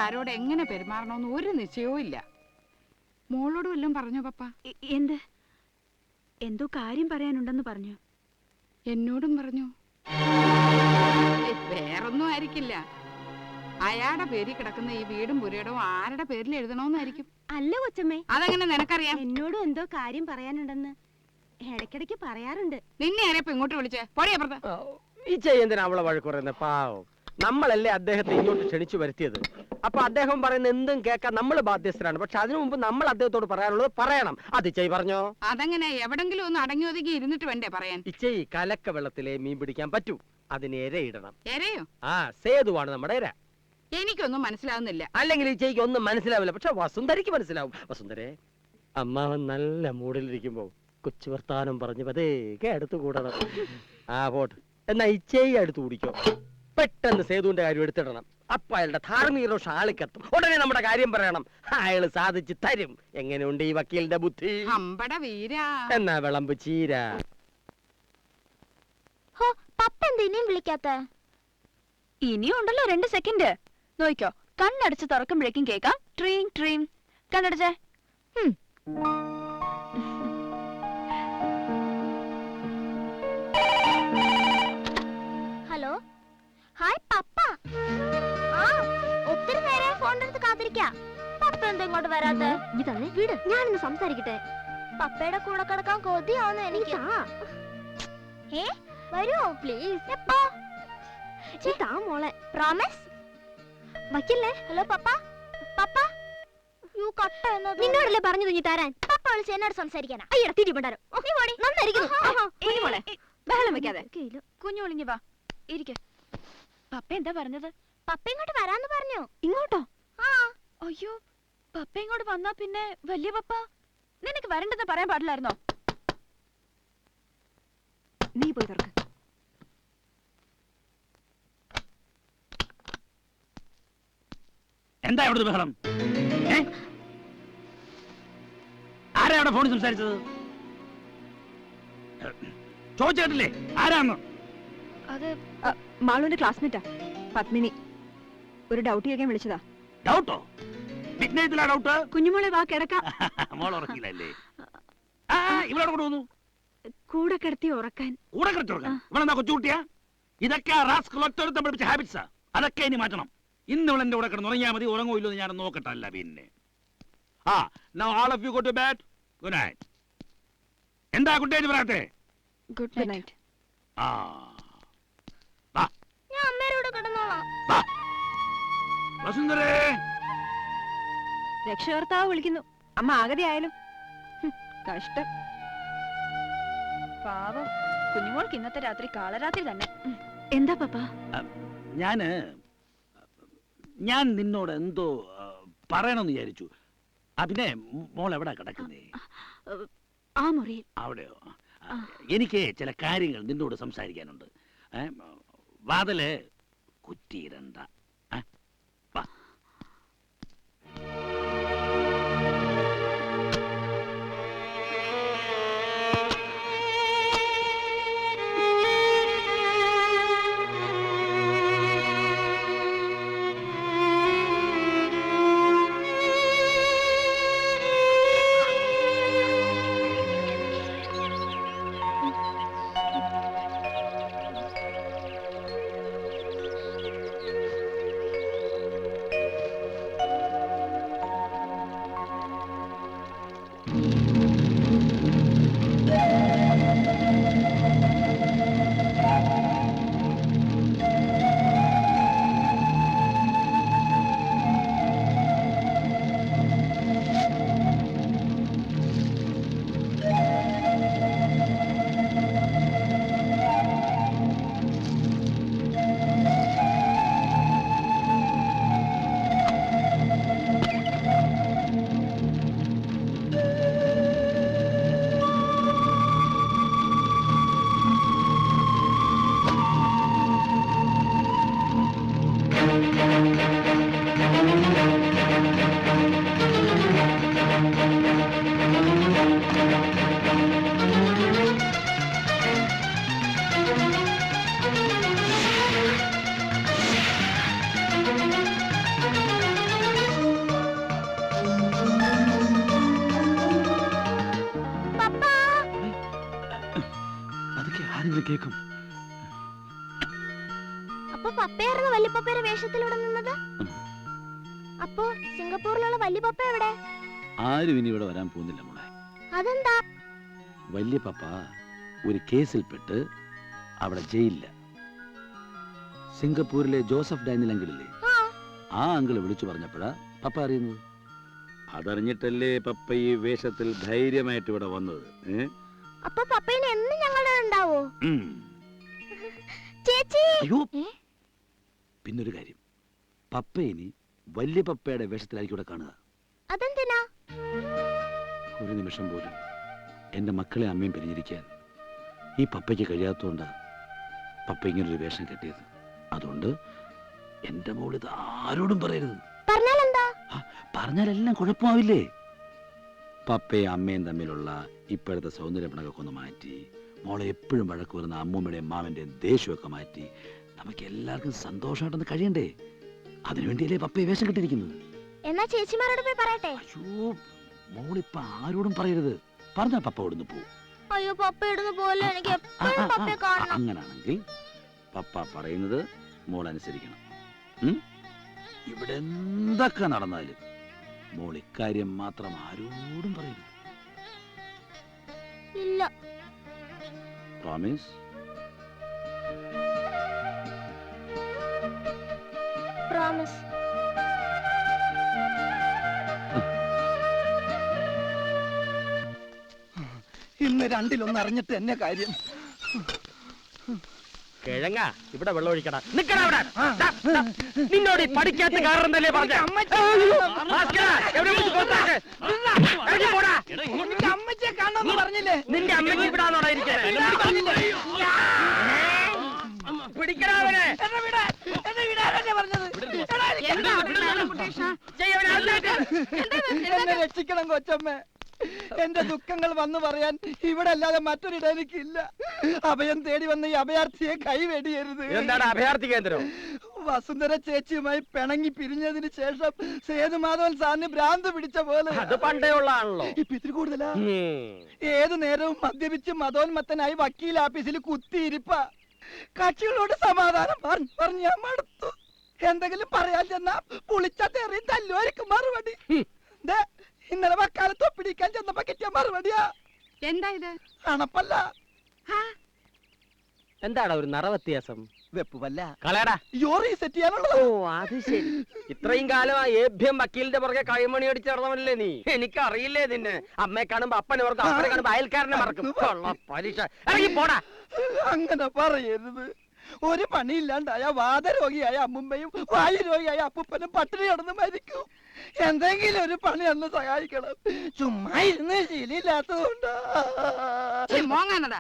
ആരോട് എങ്ങനെ പെരുമാറണമെന്ന് ഒരു നിശ്ചയവും ഇല്ല. മോളോട് വല്ലതും പറഞ്ഞോ പപ്പ? എന്ത്? എന്തോ കാര്യം പറയാനുണ്ടെന്ന് പറഞ്ഞു. എന്നോടും പറഞ്ഞു. വേറൊന്നും ആയിരിക്കില്ല. അയാളുടെ പേരിൽ കിടക്കുന്ന ഈ വീടും പുരയിടവും ആരുടെ പേരിൽ എഴുതണമെന്നായിരിക്കും. അല്ല കൊച്ചമ്മേ, അതെങ്ങനെ നിനക്കറിയാം? എന്നോടും എന്തോ കാര്യം പറയാനുണ്ടെന്ന് ഇടയ്ക്കിടയ്ക്ക് പറയാറുണ്ട്. നിന്നെ ആരെയപ്പോ ഇങ്ങോട്ട് വിളിച്ചേ? പൊടിയപ്പുറത്ത്. ഈ ചെയ്യുന്നതിന് അവളെ വഴക്ക് പറയുന്നത്? പാവം, നമ്മളല്ലേ അദ്ദേഹത്തെ ഇങ്ങോട്ട് ക്ഷണിച്ചു വരുത്തിയത്. അപ്പൊ അദ്ദേഹം പറയുന്ന എന്തും കേൾക്കാൻ നമ്മൾ ബാധ്യസ്ഥരാണ്. പക്ഷെ അതിനു മുമ്പ് നമ്മൾ അദ്ദേഹത്തോട് പറയാനുള്ളത് പറയണം. അത് ഇച്ചയി പറഞ്ഞോ? അതെങ്ങനെ? എവിടെങ്കിലും ഒന്ന് അടങ്ങി ഒതുങ്ങി ഇരുന്നിട്ട് വേണ്ടേ പറയാൻ? ഇച്ചയി കലക്ക വെള്ളത്തിലെ മീൻ പിടിക്കാൻ പറ്റൂ. അതിന് ഇരയിടണം. എരയോ? ആ, സേതുവാണ് നമ്മുടെ ഇര. എനിക്കൊന്നും മനസ്സിലാവുന്നില്ല. അല്ലെങ്കിൽ ഇച്ചയ്ക്ക് ഒന്നും മനസ്സിലാവില്ല. പക്ഷെ വസുന്ധരയ്ക്ക് മനസ്സിലാവും. വസുന്ധരെ, അമ്മാവൻ നല്ല മൂഡിലിരിക്കുമ്പോ കൊച്ചു വർത്താനം പറഞ്ഞു പതേക്കെ അടുത്ത് കൂടണം. ആ പോട്ട്, എന്നാ ഇച്ചയി അടുത്ത് കൂടിക്കോ. പെട്ടെന്ന് സേതുവിന്റെ കാര്യം എടുത്തിടണം. അപ്പൊ അയാളുടെ ധാർമ്മിക ഷാളിക്കെത്തും. ഉടനെ നമ്മുടെ കാര്യം പറയണം. അയാള് സാധിച്ചു തരും. എങ്ങനെയുണ്ട് ഈ വക്കീലിന്റെ ബുദ്ധി? അമ്പട വീരാ. എന്നാ വിളമ്പ് ചീര. ഇനിയും വിളിക്കാത്ത? ഇനിയും ഉണ്ടല്ലോ 2 സെക്കൻഡ്. നോക്കിക്കോ, കണ്ണടച്ച് തുറക്കുമ്പോഴേക്കും കേക്കാം ട്രീം ട്രീം. കണ്ണടച്ചേ. ഹലോ, ഹായ് പപ്പ. ആ, ഒത്തിരി നേരം ഫോണിനടുത്ത് കാത്തിരിക്കാം. പപ്പ എന്താ ഇങ്ങോട്ട് വരാത്തെ? വീട് ഞാനൊന്ന് സംസാരിക്കട്ടെ. പപ്പയുടെ കൂടെ കിടക്കാൻ കൊതിയാവുന്നു എനിക്ക്. വരൂ പ്ലീസ്. എപ്പോ? മോളെ പ്രോമിസ് വയ്ക്കല്ലേ. ഹലോ പപ്പ. പപ്പ നിന്നോടല്ലേ പറഞ്ഞു നീ തരാൻ? പപ്പ വിളിച്ച് എന്നോട് സംസാരിക്കാനാ. അയ്യട തിരിപണ്ടാരോ. ബഹളം വെക്കാതെ. കുഞ്ഞു ഒളിഞ്ഞു വാ, ഇരിക്ക. പപ്പ എന്താ പറഞ്ഞത്? പപ്പ ഇങ്ങോട്ട് വരാന്ന് പറഞ്ഞു. ഇങ്ങോട്ടോ? അയ്യോ, പപ്പ ഇങ്ങോട്ട് വന്നാ പിന്നെ വലിയ പപ്പ നിനക്ക് വരണ്ടെന്ന് പറയാൻ പാടില്ലായിരുന്നോ? നീ പോയി തുറക്ക്. എന്താ ഇവിടെ ബഹളം? ആരാ അവിടെ ഫോണിൽ സംസാരിച്ചത്? ചോദിച്ചു കേട്ടില്ലേ ആരാന്ന്? അത് മാളുവിന്റെ ക്ലാസ്മേറ്റാ, പത്മിനി. ഒരു ഡൗട്ട് ചോദിക്കാൻ വിളിച്ചതാ. ഡൗട്ടോ? വിഘ്നത്തിലാ ഡൗട്ട്? കുഞ്ഞുമോളെ വാ കിടക്കാം. മോൾ ഉറക്കില്ലല്ലേ? ഇവിടെ കൊണ്ട് വന്നു. കൂടെ കിടത്തി ഉറക്കാൻ. കൂടെ കിടത്തി ഉറക്കാൻ? ഇവളെന്താ കൊച്ചുകുട്ടിയാ? ഇതൊക്കെ റാസ്കളൊറ്റൊരുത്തം പഠിപ്പിച്ച ഹാബിറ്റ്സാ. അതൊക്കെ ഇനി മാറ്റണം. ഇന്ന് ഇവിടെ എന്റെ കൂടെ കിടന്ന് ഉറങ്ങിയാൽ മതി. ഉറങ്ങുമല്ലോ എന്ന് ഞാൻ നോക്കട്ടല്ല പിന്നെ. Now all of you go to bed. Good night. എന്താ ഗുഡ് നൈറ്റ് പറയാത്തെ? Good night. ഞാൻ അമ്മയോട് കിടന്നോളാം. വസുന്ധരേ, രക്ഷകർത്താവ് വിളിക്കുന്നു. അമ്മ ആകതിയായാലും കഷ്ടം. പാവം കുഞ്ഞുമോൾക്ക് ഇന്നത്തെ രാത്രി കാളരാത്രി തന്നെ. എന്താ പപ്പ? ഞാൻ നിന്നോട് എന്തോ പറയണമെന്ന് വിചാരിച്ചു. പിന്നെ മോൾ എവിടാ കിടക്കുന്നേ? ആ മുറിയിൽ. അവിടെയോ? എനിക്ക് ചില കാര്യങ്ങൾ നിന്നോട് സംസാരിക്കാനുണ്ട്. വാതില് കുറ്റിയിടണ്ട. ആരെങ്കിലും കേൾക്കും. അപ്പൊ പപ്പയായിരുന്നു വല്യപ്പപ്പയുടെ വേഷത്തിലൂടെ നിന്നത്? അപ്പോ സിംഗപ്പൂരിലുള്ള വല്യപ്പപ്പ എവിടെ? ആരും ഇനി ഇവിടെ വരാൻ പോകുന്നില്ല മോളെ. അതെന്താ? വലിയ പപ്പ ഒരു കേസിൽപ്പെട്ട് അവിടെ ജയിലില്ല. സിംഗപ്പൂരിലെ ജോസഫ് ഡാനിയൽ അങ്കിളില്ലേ, ആ അങ്കിള് വിളിച്ചു പറഞ്ഞപ്പോഴാ പപ്പ അറിയുന്നത്. അതറിഞ്ഞിട്ടല്ലേ പപ്പ ഈ വേഷത്തിൽ ധൈര്യമായിട്ട് ഇവിടെ വന്നത്. അപ്പൊ പപ്പയിന് എന്ന് ഞങ്ങളുടെ ഉണ്ടാവോ? ചേച്ചി, അയ്യോ, പിന്നൊരു കാര്യം, പപ്പ ഇനി വലിയ പപ്പയുടെ വേഷത്തിലായിരിക്കും ഇവിടെ കാണുക. അതെന്തിനാ? ഒരു നിമിഷം പോലും എന്റെ മക്കളെ അമ്മയും പിരിഞ്ഞിരിക്കാൻ ഈ പപ്പയ്ക്ക് കഴിയാത്തോണ്ടാ പപ്പ ഇങ്ങനൊരു വേഷം കെട്ടിയത്. അതുകൊണ്ട് എന്റെ മോള് ഇത് ആരോടും പറയരുത്. പറഞ്ഞാലെന്താ? പറഞ്ഞാലെല്ലാം കുഴപ്പമാവില്ലേ? പപ്പയും അമ്മയും തമ്മിലുള്ള ഇപ്പോഴത്തെ സൗന്ദര്യപ്പണക്കൊക്കെ ഒന്ന് മാറ്റി, മോളെ എപ്പോഴും വഴക്ക് വരുന്ന അമ്മൂമ്മയുടെയും മാമന്റെയും ദേഷ്യമൊക്കെ മാറ്റി നമുക്ക് എല്ലാവർക്കും സന്തോഷമായിട്ടൊന്ന് കഴിയണ്ടേ? അതിനുവേണ്ടിയല്ലേ പപ്പയെ വേഷം കെട്ടിയിരിക്കുന്നത്. എന്നാ ചേച്ചിമാരോട് പോയി പറയട്ടെ. അയ്യോ, മോളിപ്പ ആരോടും പറയരുത്. പറഞ്ഞാ പപ്പ ഇവിടുന്ന് പോവും. അയ്യോ, പപ്പ ഇടുന്ന പോലെ എനിക്ക് എപ്പോഴും പപ്പയെ കാണണം. അങ്ങനാണെങ്കിൽ പപ്പ പറയുന്നത് മോൾ അനുസരിക്കണം. ഇവിടെ എന്തൊക്കെ നടന്നാലും മോൾ ഇക്കാര്യം മാത്രം ആരോടും പറയരുത്. ഇല്ല. പ്രോമിസ്? പ്രോമിസ്. ഇന്ന് രണ്ടിലൊന്ന് അറിഞ്ഞിട്ട് എന്നെ കാര്യം. കിഴങ്ങ ഇവിടെ വെള്ളം ഒഴിക്കടാ. നിക്കടാ അവിടെ. നിന്നോട് പഠിക്കാത്ത കാരണല്ലേ പറഞ്ഞ. അമ്മച്ചിയെ കാണണമെന്ന് പറഞ്ഞില്ലേ? നിന്റെ അമ്മയ്ക്ക് ഇവിടാന്നോടാ ഇരിക്കുന്നത്. പിടിക്കടാവനെ. എന്നെ രക്ഷിക്കണം കൊച്ചമ്മേ. എന്റെ ദുഃഖങ്ങൾ വന്നു പറയാൻ ഇവിടെ അല്ലാതെ മറ്റൊരിട എനിക്കില്ല. അഭയം തേടി വന്ന ഈ അഭയാർത്ഥിയെ കൈവെടിയരുത്. എന്താണ് അഭയാർത്ഥി കേന്ദ്രം? വസുന്ധര ചേച്ചിയുമായി പിണങ്ങി പിരിഞ്ഞതിന് ശേഷം സേതുമാധവൻ സാറിന് ഭ്രാന്ത് പിടിച്ച പോലെ. അത് പണ്ടേ ഉള്ളതാണല്ലോ. ഇപ്പൊ ഇത്തിരി കൂടുതലാ. ഏതു നേരവും മദ്യപിച്ച് മതോന്മത്തനായി വക്കീൽ ഓഫീസിൽ കുത്തിയിരിപ്പ. കക്ഷികളോട് സമാധാനം പറഞ്ഞു ഞാൻ മടുത്തു. എന്തെങ്കിലും പറയാൻ ചെന്നാ പുളിച്ച തെറിയും തല്ലുമായിരിക്കും മറുപടി. ഇന്നലെ വക്കാലത്ത് ഒപ്പിടിക്കാൻ ചെന്നപ്പോ കിട്ടിയ മറുപടിയാ. എന്താ ഇത്? അണപ്പല്ല. എന്താടാ ഒരു നിറവ്യത്യാസം? വെപ്പുവല്ല. കളയടാ. യോറി സെറ്റ് ചെയ്യാനുള്ളത്. ഓ അത് ശരി. ഇത്രയും കാലം ആ ഏഭ്യം വക്കീലിന്റെ പുറകെ കൈമണി അടിച്ച് നടന്നവനല്ലേ നീ? എനിക്കറിയില്ലേ നിന്നെ. അമ്മയെ കാണുമ്പോ അപ്പനെ മറക്കും, അപ്പനെ കാണുമ്പോ അയൽക്കാരനെ മറക്കും. പരീക്ഷ ഇറങ്ങി പോടാ. അങ്ങനെ പറയരുത്. ഒരു പണിയില്ലാണ്ടായ വാദരോഗിയായ അമ്മുമ്മയും വായുരോഗിയായ അപ്പൂപ്പനും പട്ടിണി കിടന്ന് മരിക്കും. എന്തെങ്കിലും ഒരു പണി അന്ന് സഹായിക്കണം. ചുമ്മാ ഇരുന്ന് ശീലില്ലാത്തതുകൊണ്ടാ. മോങ്ങാനടാ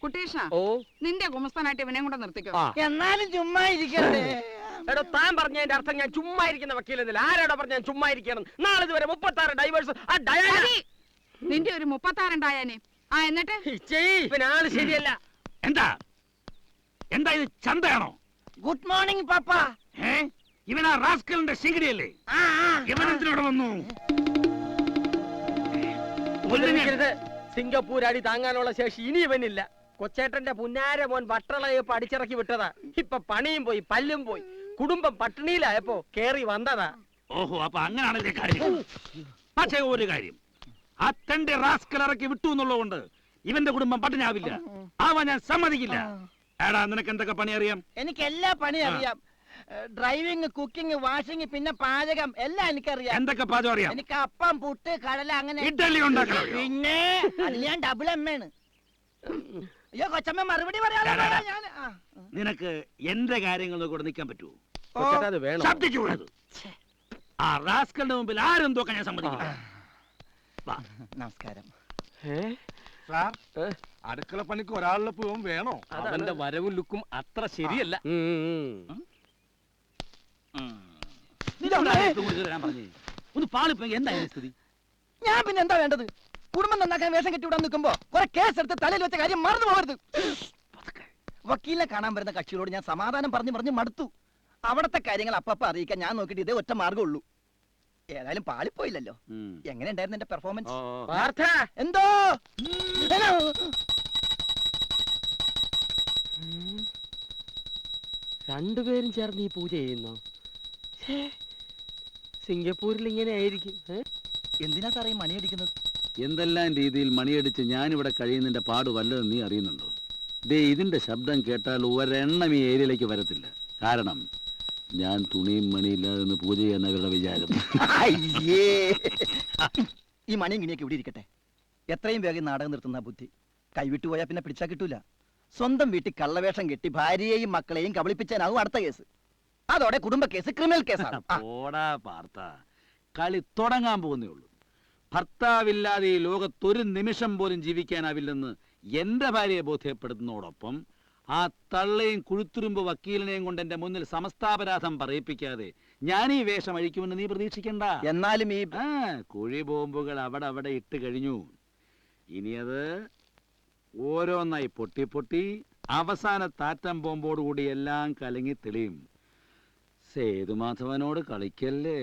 കുട്ടീഷ. ഓ, നിന്റെ ഗുമസ്തനായിട്ട് ഇവനെ കൂടെ നിർത്തിക്കോ. എന്നാലും ചുമ്മാ ഇരിക്കണ്ടേ? എടോ, താൻ പറഞ്ഞതിന്റെ അർത്ഥം ഞാൻ ചുമ്മാ ഇരിക്കുന്ന വക്കീലെന്നില്ല. ആരോടാ പറഞ്ഞ ഞാൻ ചുമ്മാ ഇരിക്കണം? നാളെ ഇതുവരെ 36 ഡൈവേഴ്സ്. ആ ഡയാന നിന്റെ ഒരു 36 ഉണ്ടായാനെ. ആ എന്നിട്ട് ഇവനാള് ശരിയല്ല. എന്താ എന്താ ഇത്? ചന്തയാണോ? ഗുഡ് മോർണിംഗ് പാപ്പ. ഇവനാ റാസ്കലിന്റെ ശിഖരിയല്ലേ? ഇവനെന്തിനോട് വന്നു? സിംഗപ്പൂർ അടി താങ്ങാനുള്ള ശേഷി ഇനി ഇവനില്ല. കൊച്ചേട്ടന്റെ പുന്നാര മോൻ വട്ടളയെ പഠിച്ചിറക്കി വിട്ടതാ. ഇപ്പൊ പണിയും പോയി, പല്ലും പോയി, കുടുംബം പട്ടിണിയിലായപ്പോ കേറി വന്നതാ. ഓഹോ, അപ്പൊ അങ്ങനാണല്ലേ കാര്യം. പക്ഷേ ഒരു കാര്യം, അത്തന്റെ റാസ്കൽ ഇറക്കി വിട്ടു എന്നുള്ളതുകൊണ്ട് ഇവന്റെ കുടുംബം പട്ടിണിയാവില്ല. ആവാൻ ഞാൻ സമ്മതിക്കില്ല. എടാ, നിനക്ക് എന്തൊക്കെ പണി അറിയാം? എനിക്ക് എല്ലാ പണി അറിയാം. ഡ്രൈവിംഗ്, കുക്കിംഗ്, വാഷിംഗ്, പിന്നെ പാചകം എല്ലാം എനിക്കറിയാം. എന്തൊക്കെ പാചകം അറിയാം? എനിക്ക് അപ്പം, പുട്ട്, കടല, അങ്ങനെ. ഇഡ്ഡലി ഉണ്ടാക്കണം. പിന്നെ അത് ഞാൻ ഡബിൾ എമ്മയാണ്. അയ്യോ കൊച്ചമ്മ മറുപടി പറയാതെ ഞാൻ. നിനക്ക് എന്റെ കാര്യങ്ങൾ കൂടെ നിൽക്കാൻ പറ്റുമോ? അത് വേണം. ശബ്ദിച്ചുകൂടത്. ആ റാസ്കലിന്റെ മുമ്പിൽ ആരും തോക്കാൻ ഞാൻ സമ്മതിക്കില്ല. നമസ്കാരം. അടുക്കള പണിക്ക് ഒരാളുടെ പൂവും വേണോ? അവന്റെ വരവും ലുക്കും അത്ര ശരിയല്ല. ഒന്ന് പാളിപ്പോ എന്തായാലും സ്ഥിതി. ഞാൻ പിന്നെ എന്താ വേണ്ടത്? കുടുംബം നന്നാക്കാൻ വേഷം കെട്ടിവിടാൻ നിൽക്കുമ്പോ കുറെ കേസെടുത്ത് തലയിൽ വെച്ച കാര്യം മറന്നു പോകരുത്. വക്കീലിനെ കാണാൻ വരുന്ന കക്ഷികളോട് ഞാൻ സമാധാനം പറഞ്ഞു മടുത്തു. അവിടത്തെ കാര്യങ്ങൾ അപ്പപ്പ അറിയിക്കാൻ ഞാൻ നോക്കിയിട്ട് ഇതേ ഒറ്റ മാർഗമുള്ളൂ. ഏതായാലും പാളിപ്പോയില്ലല്ലോ. എങ്ങനെ ഉണ്ടായിരുന്നു എന്റെ പെർഫോമൻസ്? എന്തോ രണ്ടുപേരും ചേർന്ന് ഈ പൂജ ചെയ്യുന്നു. സിംഗപ്പൂരിൽ ഇങ്ങനെ ആയിരിക്കും. എന്തിനാ സാറേ മണിയടിക്കുന്നത്? എന്തെല്ലാം രീതിയിൽ മണിയടിച്ച് ഞാനിവിടെ കഴിയുന്നതിന്റെ പാട് വല്ലതും നീ അറിയുന്നുണ്ടോ? ദേ ഇതിന്റെ ശബ്ദം കേട്ടാൽ ഒരെണ്ണം ഈ ഏരിയയിലേക്ക് വരത്തില്ല. കാരണം ഞാൻ തുണിയും മണിയില്ലാതെ നിന്ന് പൂജ ചെയ്യുന്നവരുടെ വിചാരം. അയ്യേ, ഈ മണി ഇങ്ങനെയൊക്കെ ഇവിടെ ഇരിക്കട്ടെ. എത്രയും വേഗം നാടകം നിർത്തുന്ന ബുദ്ധി. കൈവിട്ടു പോയാൽ പിന്നെ പിടിച്ചാൽ കിട്ടൂല. സ്വന്തം വീട്ടിൽ കള്ളവേഷം കെട്ടി ഭാര്യയെയും മക്കളെയും കബളിപ്പിച്ചാനാവും അടുത്ത കേസ്. അതോടെ കുടുംബ കേസ് ക്രിമിനൽ കേസാണ്. ഓടാ പാർത്ത, കളി തുടങ്ങാൻ പോകുന്നേ ഉള്ളൂ. ഭർത്താവില്ലാതെ ഈ ലോകത്തൊരു നിമിഷം പോലും ജീവിക്കാനാവില്ലെന്ന് എന്റെ ഭാര്യയെ ബോധ്യപ്പെടുത്തുന്നതോടൊപ്പം ആ തള്ളയും കുഴുത്തുരുമ്പ് വക്കീലിനെയും കൊണ്ട് എന്റെ മുന്നിൽ സമസ്താപരാധം പറയിപ്പിക്കാതെ ഞാൻ ഈ വേഷം അഴിക്കുമെന്ന് നീ പ്രതീക്ഷിക്കണ്ട. എന്നാലും ഈ കുഴി ബോംബുകൾ അവിടെ അവിടെ ഇട്ട് കഴിഞ്ഞു. ഇനിയത് ഓരോന്നായി പൊട്ടി പൊട്ടി അവസാന താറ്റം ബോംബോടുകൂടി എല്ലാം കലങ്ങി തെളിയും. സേതുമാധവനോട് കളിക്കല്ലേ.